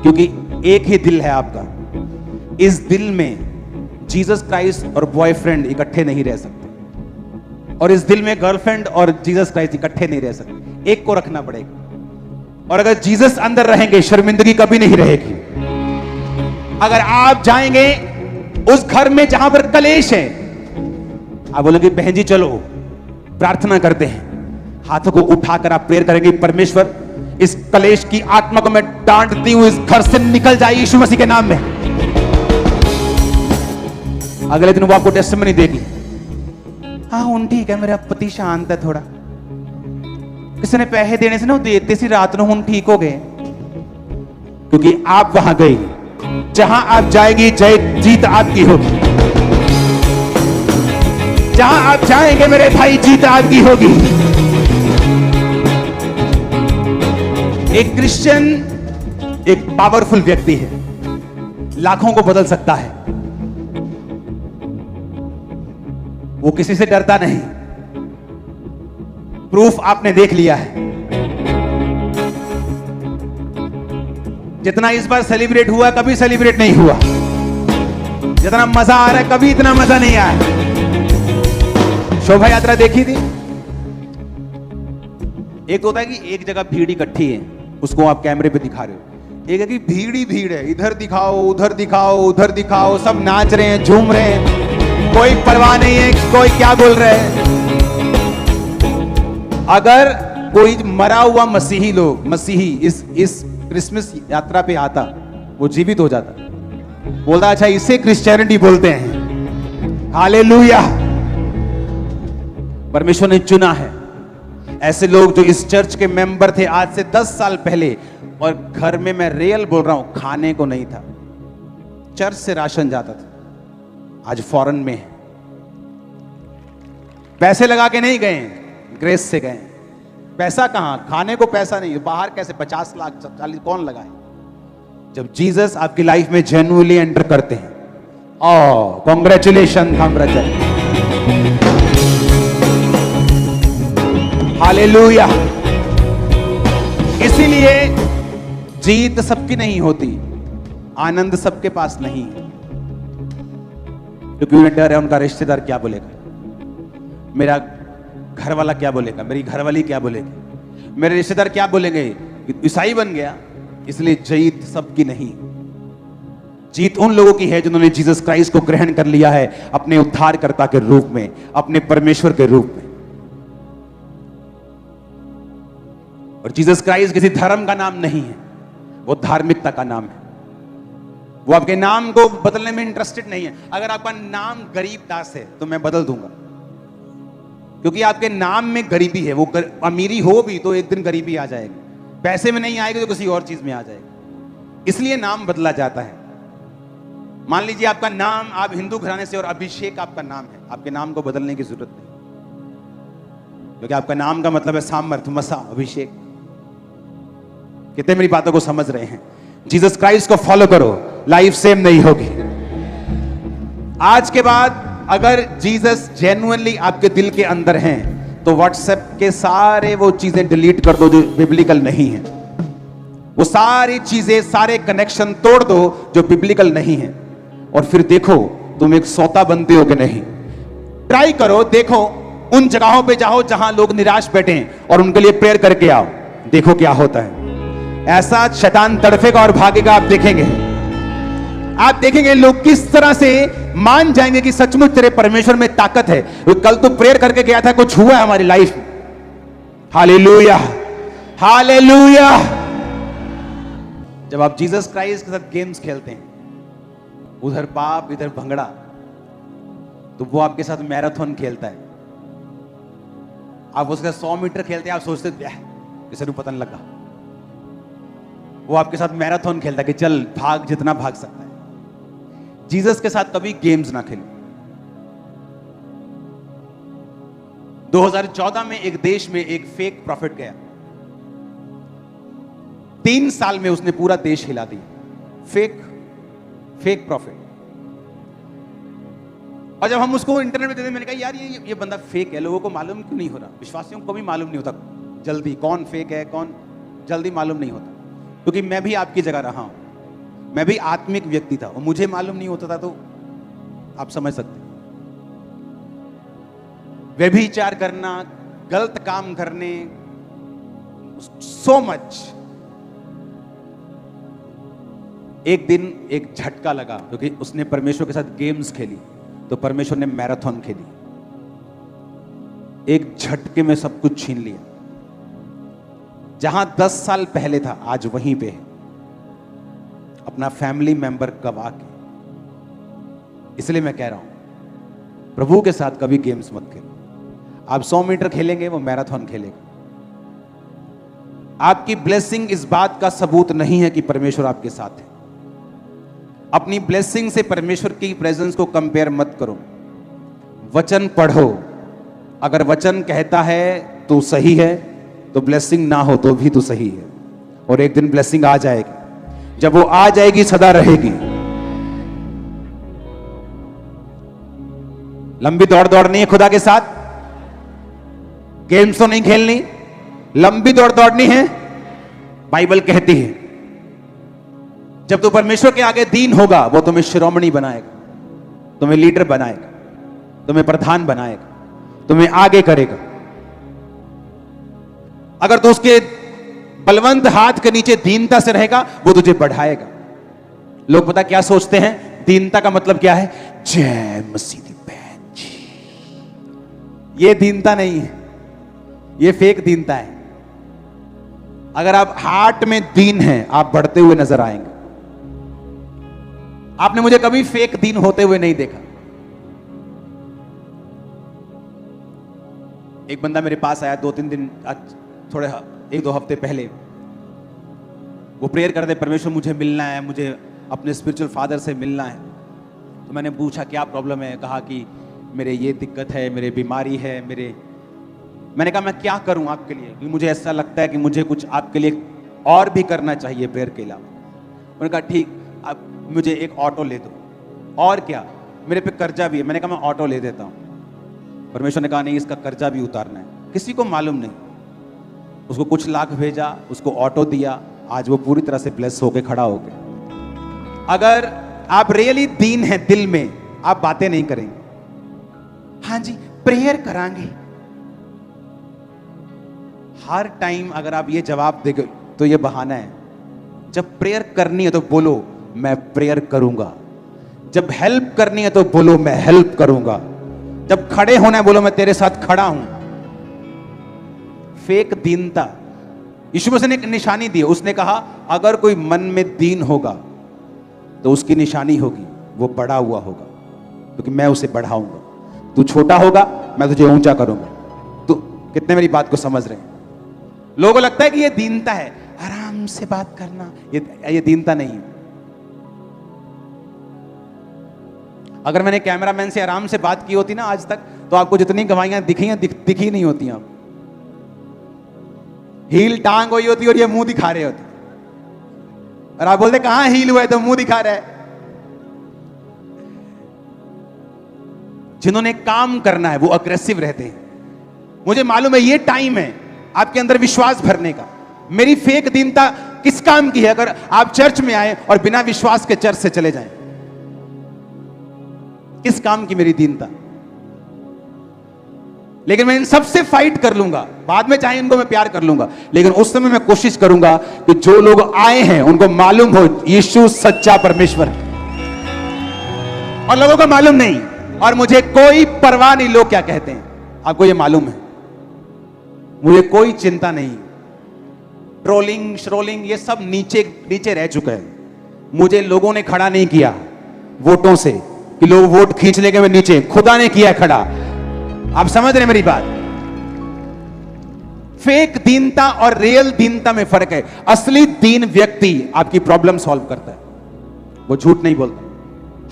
[SPEAKER 1] क्योंकि एक ही दिल है आपका, इस दिल में जीसस क्राइस्ट और बॉयफ्रेंड इकट्ठे नहीं रह सकते, और इस दिल में गर्लफ्रेंड और जीसस क्राइस्ट इकट्ठे नहीं रह सकते, एक को रखना पड़ेगा। और अगर जीसस अंदर रहेंगे, शर्मिंदगी कभी नहीं रहेगी। अगर आप जाएंगे उस घर में जहां पर कलेश है, आप बोलेंगे बहन जी चलो प्रार्थना करते हैं, हाथों को उठाकर आप प्रेयर करेंगे, परमेश्वर इस कलेश की आत्मा को मैं डांटती हूं, इस घर से निकल जाए यीशु मसीह के नाम में। अगले दिन वो आपको टेस्टिमनी देगी, हाँ हूं ठीक है, मेरा पति शांत है थोड़ा, किसी ने पैसे देने से ना देते सी रात ਨੂੰ हूं ठीक हो गए। क्योंकि आप वहां गई, जहां आप जाएगी जीत आपकी होगी। जहां आप जाएंगे मेरे भाई, जीत आपकी होगी। एक क्रिश्चियन एक पावरफुल व्यक्ति है, लाखों को बदल सकता है। वो किसी से डरता नहीं, प्रूफ आपने देख लिया है। जितना इस बार सेलिब्रेट हुआ कभी सेलिब्रेट नहीं हुआ, जितना मजा आ रहा है कभी इतना मजा नहीं आया। शोभा यात्रा देखी थी? एक तो होता है कि एक जगह भीड़ इकट्ठी है, उसको आप कैमरे पे दिखा रहे हो। एक है कि भीड़ ही भीड़ है, इधर दिखाओ उधर दिखाओ उधर दिखाओ, सब नाच रहे हैं झूम रहे हैं, कोई परवाह नहीं है कोई क्या बोल रहे हैं। अगर कोई मरा हुआ मसीही इस क्रिसमस यात्रा पे आता, वो जीवित हो जाता, बोलता अच्छा इसे क्रिश्चियनिटी बोलते हैं। हालेलुया। परमेश्वर ने चुना है ऐसे लोग जो इस चर्च के मेंबर थे आज से 10 साल पहले, और घर में मैं रियल बोल रहा हूं, खाने को नहीं था, चर्च से राशन जाता था, आज फॉरेन में है। पैसे लगा के नहीं गए, ग्रेस से गए। पैसा कहां, खाने को पैसा नहीं, बाहर कैसे 50 लाख 40 कौन लगाए। जब जीसस आपकी लाइफ में जेन्युइनली एंटर करते हैं, कॉन्ग्रेचुलेशन हालेलुया। इसीलिए जीत सबकी नहीं होती, आनंद सबके पास नहीं है। क्योंकि उन्हें डर है उनका रिश्तेदार क्या बोलेगा, मेरा घर वाला क्या बोलेगा, मेरी घरवाली क्या बोलेगी, मेरे रिश्तेदार क्या बोलेंगे, ईसाई बन गया। इसलिए जीत सबकी नहीं, जीत उन लोगों की है जिन्होंने जीसस क्राइस्ट को ग्रहण कर लिया है अपने उद्धारकर्ता के रूप में, अपने परमेश्वर के रूप में। और जीसस क्राइस्ट किसी धर्म का नाम नहीं है, वो धार्मिकता का नाम है। वो आपके नाम को बदलने में इंटरेस्टेड नहीं है। अगर आपका नाम गरीब दास है तो मैं बदल दूंगा, क्योंकि आपके नाम में गरीबी है। वो अमीरी हो भी तो एक दिन गरीबी आ जाएगी, पैसे में नहीं आएगी तो किसी और चीज में आ जाएगी, इसलिए नाम बदला जाता है। मान लीजिए आपका नाम, आप हिंदू घराने से और अभिषेक आपका नाम है, आपके नाम को बदलने की जरूरत नहीं, क्योंकि आपका नाम का मतलब है सामर्थ, मसा, अभिषेक। कितने मेरी बातों को समझ रहे हैं? जीसस क्राइस्ट को फॉलो करो, लाइफ सेम नहीं होगी। आज के बाद अगर जीसस जेन्युइनली आपके दिल के अंदर हैं तो व्हाट्सएप के सारे वो चीजें डिलीट कर दो जो बिब्लिकल नहीं है। वो सारी चीजें, सारे कनेक्शन तोड़ दो जो बिब्लिकल नहीं है, और फिर देखो तुम एक सौता बनते हो कि नहीं। ट्राई करो, देखो उन जगहों पे जाओ जहां लोग निराश बैठे हैं और उनके लिए प्रेयर करके आओ, देखो क्या होता है। ऐसा शैतान तड़फेगा और भागेगा। आप देखेंगे लोग किस तरह से मान जाएंगे कि सचमुच तेरे परमेश्वर में ताकत है। कल तो प्रेयर करके गया था, कुछ हुआ है हमारी लाइफ में। Hallelujah, hallelujah. जब आप जीसस क्राइस्ट के साथ गेम्स खेलते हैं, उधर पाप इधर भंगड़ा, तो वो आपके साथ मैराथन खेलता है। आप उसके 100 मीटर खेलते हैं, आप सोचते किसी को पता नहीं लगा। वो आपके साथ मैराथन खेलता है कि चल भाग, जितना भाग सकता है। जीसस के साथ कभी गेम्स ना खेलो। 2014 में एक देश में एक फेक प्रॉफिट गया, 3 साल में उसने पूरा देश हिला दिया। Fake profit. और जब हम उसको इंटरनेट पे देते, मैंने कहा यार ये बंदा फेक है, लोगों को मालूम क्यों नहीं हो रहा? विश्वासियों को भी मालूम नहीं होता जल्दी कौन फेक है कौन जल्दी मालूम नहीं होता, क्योंकि मैं भी आपकी जगह रहा हूं, मैं भी आत्मिक व्यक्ति था और मुझे मालूम नहीं होता था, तो आप समझ सकते। व्यभिचार करना, गलत काम करने, सो मच। एक दिन एक झटका लगा, क्योंकि उसने परमेश्वर के साथ गेम्स खेली, तो परमेश्वर ने मैराथन खेली। एक झटके में सब कुछ छीन लिया। जहां 10 साल पहले था, आज वहीं पे है, अपना फैमिली मेंबर गवा के। इसलिए मैं कह रहा हूं, प्रभु के साथ कभी गेम्स मत खेलो। आप 100 मीटर खेलेंगे, वो मैराथन खेलेगा। आपकी ब्लेसिंग इस बात का सबूत नहीं है कि परमेश्वर आपके साथ है। अपनी ब्लेसिंग से परमेश्वर की प्रेजेंस को कंपेयर मत करो। वचन पढ़ो, अगर वचन कहता है तो सही है, तो ब्लेसिंग ना हो तो भी तो सही है। और एक दिन ब्लेसिंग आ जाएगी, जब वो आ जाएगी सदा रहेगी। लंबी दौड़ दौड़नी है खुदा के साथ, गेम्स तो नहीं खेलनी, लंबी दौड़ दौड़नी है। बाइबल कहती है जब तू परमेश्वर के आगे दीन होगा, वो तुम्हें शिरोमणि बनाएगा, तुम्हें लीडर बनाएगा, तुम्हें प्रधान बनाएगा, तुम्हें आगे करेगा। अगर तू उसके बलवंत हाथ के नीचे दीनता से रहेगा, वो तुझे बढ़ाएगा। लोग पता क्या सोचते हैं, दीनता का मतलब क्या है? जय मसीह दी बहन जी। ये दीनता नहीं है, ये फेक दीनता है। अगर आप हार्ट में दीन हैं, आप बढ़ते हुए नजर आएंगे। आपने मुझे कभी फेक दीन होते हुए नहीं देखा। एक बंदा मेरे पास आया 2-3 दिन, थोड़े 1-2 हफ्ते पहले। वो प्रेयर करते, परमेश्वर मुझे मिलना है, मुझे अपने स्पिरिचुअल फादर से मिलना है। तो मैंने पूछा क्या प्रॉब्लम है? कहा कि मेरे ये दिक्कत है, मेरे बीमारी है, मैंने कहा मैं क्या करूं आपके लिए, क्योंकि मुझे ऐसा लगता है कि मुझे कुछ आपके लिए और भी करना चाहिए प्रेयर के अलावा। उन्होंने कहा ठीक, आप मुझे एक ऑटो ले दो। और क्या, मेरे पे कर्जा भी है। मैंने कहा मैं ऑटो ले देता हूं। परमेश्वर ने कहा नहीं, इसका कर्जा भी उतारना है। किसी को मालूम नहीं, उसको कुछ लाख भेजा, उसको ऑटो दिया, आज वो पूरी तरह से ब्लेस होके खड़ा हो गया। अगर आप रियली दीन हैं दिल में, आप बातें नहीं करेंगे। हाँ जी प्रेयर करांगे, हर टाइम अगर आप ये जवाब देंगे तो ये बहाना है। जब प्रेयर करनी है तो बोलो मैं प्रेयर करूंगा। जब हेल्प करनी है तो बोलो मैं हेल्प करूंगा। जब खड़े होना है बोलो मैं तेरे साथ खड़ा हूं। फेक दीनता, यीशु मसीह ने एक निशानी दी। उसने कहा अगर कोई मन में दीन होगा तो उसकी निशानी होगी, वो बड़ा हुआ होगा, क्योंकि मैं उसे बढ़ाऊंगा। तू छोटा होगा, मैं तुझे ऊंचा करूंगा। तो कितने मेरी बात को समझ रहे हैं? लोगों को लगता है कि ये दीनता है, आराम से बात करना, ये दीनता नहीं है। अगर मैंने कैमरामैन से आराम से बात की होती ना आज तक, तो आपको जितनी गवाहियां दिखी नहीं होती। आप हील टांग हुई होती और ये मुंह दिखा रहे होते, और आप बोलते कहां हील हुआ है, तो मुंह दिखा रहा है। जिन्होंने काम करना है वो अग्रेसिव रहते हैं। मुझे मालूम है ये टाइम है आपके अंदर विश्वास भरने का। मेरी फेक दीनता किस काम की है? अगर आप चर्च में आए और बिना विश्वास के चर्च से चले जाएं, किस काम की मेरी दीनता? लेकिन मैं इन सबसे फाइट कर लूंगा। बाद में चाहे इनको मैं प्यार कर लूंगा, लेकिन उस समय मैं कोशिश करूंगा कि जो लोग आए हैं उनको मालूम हो यीशु सच्चा परमेश्वर है, और लोगों को मालूम नहीं, और मुझे कोई परवाह नहीं लोग क्या कहते हैं। आपको ये मालूम है, मुझे कोई चिंता नहीं। ट्रोलिंग श्रोलिंग ये सब नीचे रह चुका है। मुझे लोगों ने खड़ा नहीं किया वोटों से कि लोग वोट खींच लेंगे मैं नीचे, खुदा ने किया है खड़ा। आप समझ रहे मेरी बात? फेक दीनता और रियल दीनता में फर्क है। असली दीन व्यक्ति आपकी प्रॉब्लम सॉल्व करता है, वो झूठ नहीं बोलता।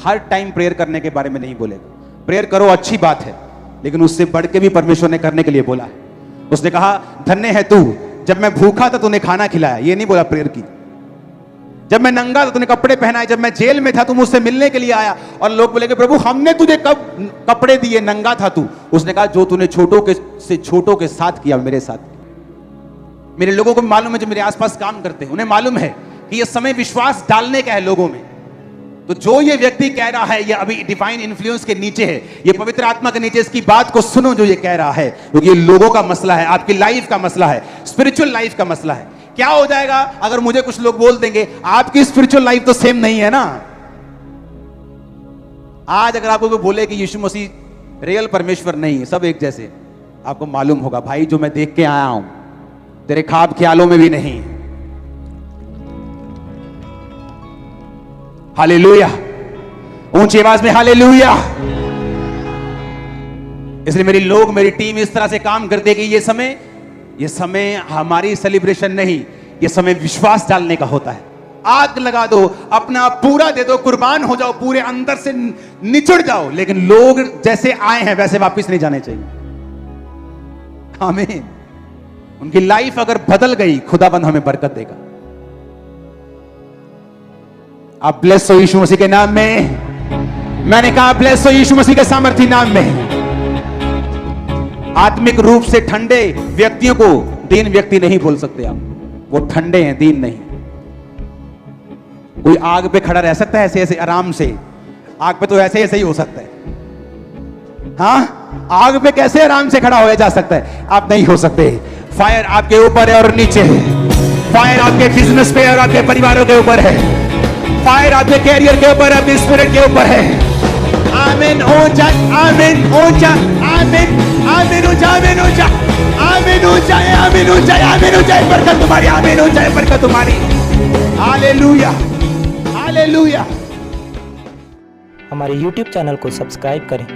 [SPEAKER 1] हर टाइम प्रेयर करने के बारे में नहीं बोलेगा। प्रेयर करो अच्छी बात है, लेकिन उससे बढ़ के भी परमेश्वर ने करने के लिए बोला है। उसने कहा धन्य है तू, जब मैं भूखा था तूने खाना खिलाया। ये नहीं बोला प्रेयर की। जब मैं नंगा था तूने कपड़े पहनाए, जब मैं जेल में था तू मुझसे मिलने के लिए आया। और लोग बोलेंगे प्रभु हमने तुझे कब कपड़े दिए, नंगा था तू। उसने कहा जो तूने छोटों के साथ किया मेरे साथ। मेरे लोगों को मालूम है, जो मेरे आसपास काम करते हैं उन्हें मालूम है कि यह समय विश्वास डालने का है लोगों में। तो जो ये व्यक्ति कह रहा है ये अभी डिवाइन इन्फ्लुएंस के नीचे है, ये पवित्र आत्मा के नीचे, इसकी बात को सुनो जो ये कह रहा है, क्योंकि ये लोगों का मसला है, आपकी लाइफ का मसला है, स्पिरिचुअल लाइफ का मसला है। क्या हो जाएगा अगर मुझे कुछ लोग बोल देंगे आपकी स्पिरिचुअल लाइफ तो सेम नहीं है ना। आज अगर आपको कोई बोले कि यीशु मसीह रियल परमेश्वर नहीं है, सब एक जैसे, आपको मालूम होगा भाई जो मैं देख के आया हूं तेरे ख्वाब ख्यालों में भी नहीं। हालेलुया, ऊंची आवाज में हालेलुया। इसलिए मेरी टीम इस तरह से काम करती है कि ये समय हमारी सेलिब्रेशन नहीं, ये समय विश्वास डालने का होता है। आग लगा दो, अपना पूरा दे दो, कुर्बान हो जाओ, पूरे अंदर से निचुड़ जाओ, लेकिन लोग जैसे आए हैं वैसे वापस नहीं जाने चाहिए। आमीन। उनकी लाइफ अगर बदल गई, खुदाबंद हमें बरकत देगा। आप ब्लेस हो यीशु मसीह के नाम में। मैंने कहा ब्लेस हो यीशु मसीह के सामर्थी नाम में। आत्मिक रूप से ठंडे व्यक्तियों को दीन व्यक्ति नहीं बोल सकते आप, वो ठंडे हैं, दीन नहीं। कोई आग पे खड़ा रह सकता है ऐसे ऐसे आराम से? आग पे तो ऐसे ऐसे ही हो सकता है। हाँ, आग पे कैसे आराम से खड़ा हो जा सकता है? आप नहीं हो सकते। फायर आपके ऊपर है और नीचे है। फायर आपके बिजनेस पे और आपके परिवारों के ऊपर है। फायर आपके कैरियर के ऊपर, आपके स्पिरिट के ऊपर है। आमीन। ऊंचा, आमीन, ऊंचा, आमीन, आमीन, ऊंचा, आमीन, ऊंचा, आमीन, ऊंचा, आमीन, ऊंचा, आमीन, ऊंचा, बरकत तुम्हारी, आमीन, ऊंचा, बरकत तुम्हारी। Hallelujah, hallelujah.
[SPEAKER 2] हमारे YouTube चैनल को सब्सक्राइब करें।